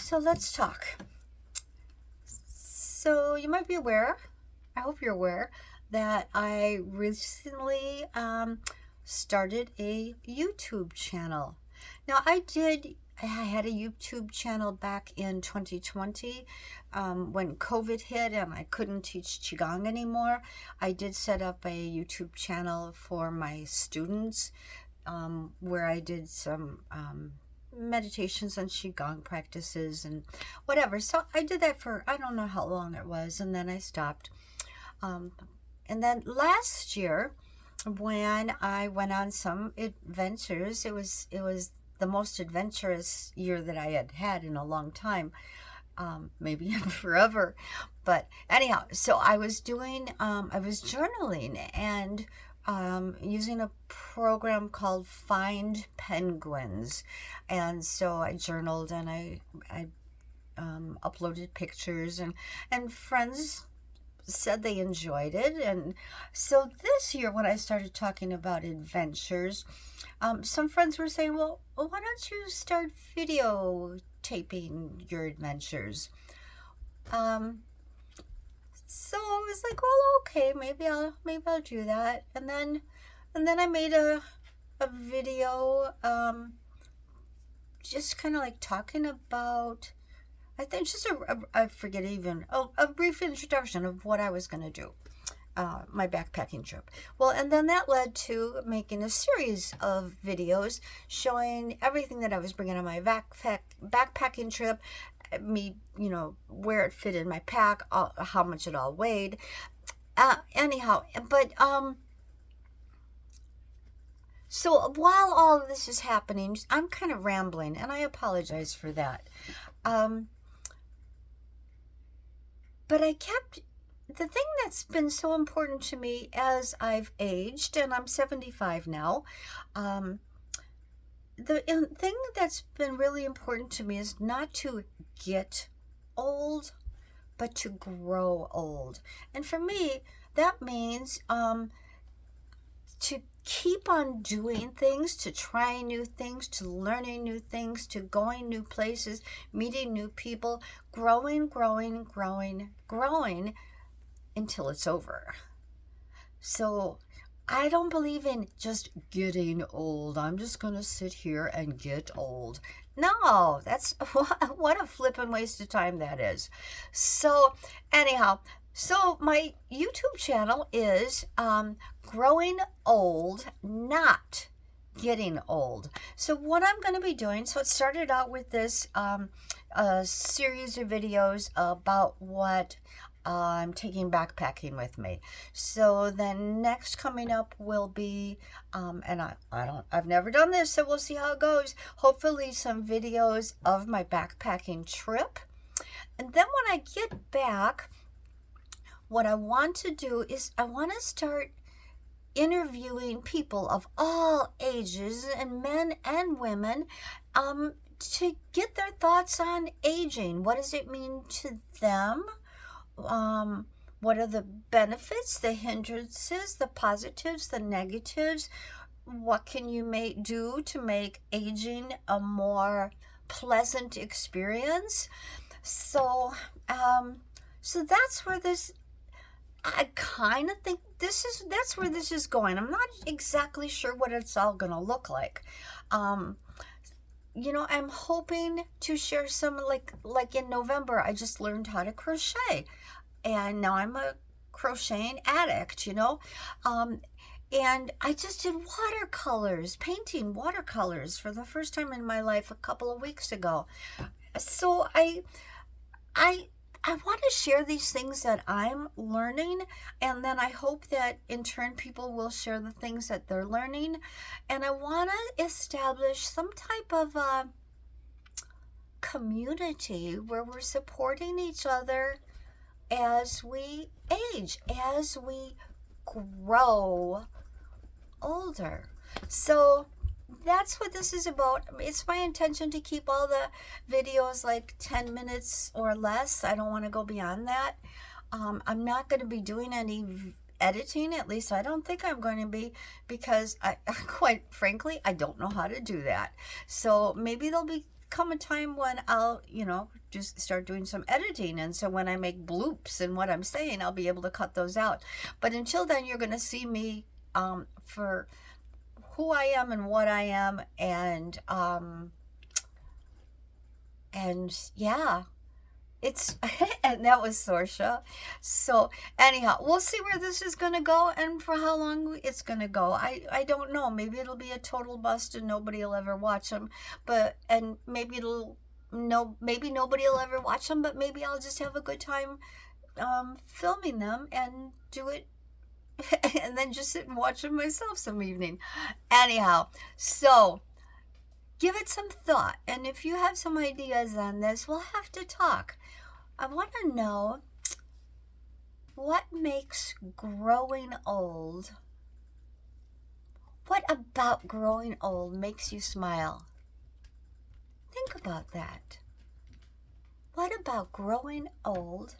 So let's talk. So you might be aware, I hope you're aware, that I recently started a YouTube channel. Now I had a YouTube channel back in 2020 when COVID hit and I couldn't teach Qigong anymore. I did set up a YouTube channel for my students where I did some meditations on Qigong practices and whatever. So I did that for, I don't know how long it was, and then I stopped. Um, and then last year, when I went on some adventures, it was the most adventurous year that I had had in a long time, maybe forever. But anyhow, so I was journaling and using a program called Find Penguins. And so I journaled and I uploaded pictures, and friends said they enjoyed it. And so this year, when I started talking about adventures, some friends were saying, well, why don't you start videotaping your adventures? So I was like, well, okay, maybe I'll do that. And then I made a video, just kind of like talking about, I think just I forget even, a brief introduction of what I was going to do, my backpacking trip. Well, and then that led to making a series of videos showing everything that I was bringing on my backpacking trip, me, where it fit in my pack, how much it all weighed. Anyhow, but so while all of this is happening, I'm kind of rambling, and I apologize for that. But the thing that's been so important to me as I've aged, and I'm 75 now, the thing that's been really important to me is not to get old, but to grow old. And for me, that means to keep on doing things, to trying new things, to learning new things, to going new places, meeting new people, growing until it's over. So I don't believe in just getting old. I'm just going to sit here and get old. No, that's what a flippin' waste of time that is. So anyhow, so my YouTube channel is Growing Old, Not Getting Old. So what I'm going to be doing, so it started out with this a series of videos about what I'm taking backpacking with me. So then next coming up will be, and I've never done this, so we'll see how it goes. Hopefully some videos of my backpacking trip. And then when I get back, what I want to do is I want to start interviewing people of all ages, and men and women, to get their thoughts on aging. What does it mean to them? What are the benefits, the hindrances, the positives, the negatives? What can you do to make aging a more pleasant experience? So that's where I kind of think that's where this is going. I'm not exactly sure what it's all going to look like. I'm hoping to share some, like in November, I just learned how to crochet, and now I'm a crocheting addict, and I just did painting watercolors for the first time in my life a couple of weeks ago. So I want to share these things that I'm learning, and then I hope that in turn people will share the things that they're learning. And I want to establish some type of a community where we're supporting each other as we age, as we grow older. So that's what this is about. It's my intention to keep all the videos like 10 minutes or less. I don't want to go beyond that. I'm not going to be doing any editing, at least I don't think I'm going to be, because I quite frankly, I don't know how to do that. So maybe there'll be come a time when I'll, just start doing some editing. And so when I make bloops in what I'm saying, I'll be able to cut those out. But until then, you're going to see me for who I am and what I am. And yeah, it's, and that was Sorsha. So anyhow, we'll see where this is going to go and for how long it's going to go. I don't know. Maybe it'll be a total bust and nobody will ever watch them. And maybe maybe nobody will ever watch them, but maybe I'll just have a good time filming them and do it and then just sit and watch them myself some evening. Anyhow, so give it some thought. And if you have some ideas on this, we'll have to talk. I want to know, what makes growing old, what about growing old makes you smile? Think about that. What about growing old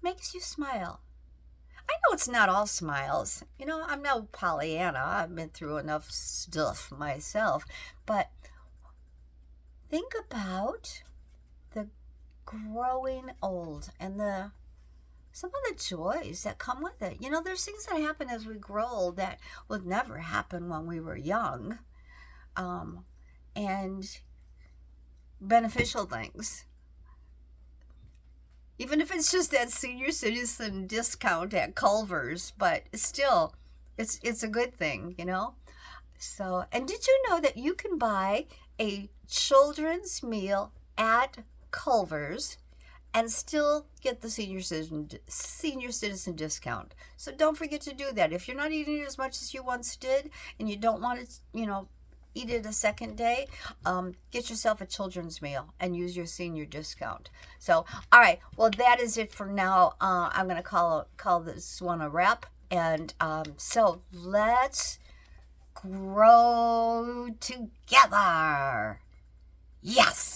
makes you smile? I know it's not all smiles. I'm no Pollyanna. I've been through enough stuff myself. But think about the growing old and some of the joys that come with it. There's things that happen as we grow old that would never happen when we were young. And beneficial things. Even if it's just that senior citizen discount at Culver's, but still, it's a good thing, So, and did you know that you can buy a children's meal at Culver's and still get the senior citizen discount? So don't forget to do that. If you're not eating it as much as you once did, and you don't want to, eat it a second day, get yourself a children's meal and use your senior discount. So, all right, well, that is it for now. I'm going to call this one a wrap. And so let's grow together. Yes.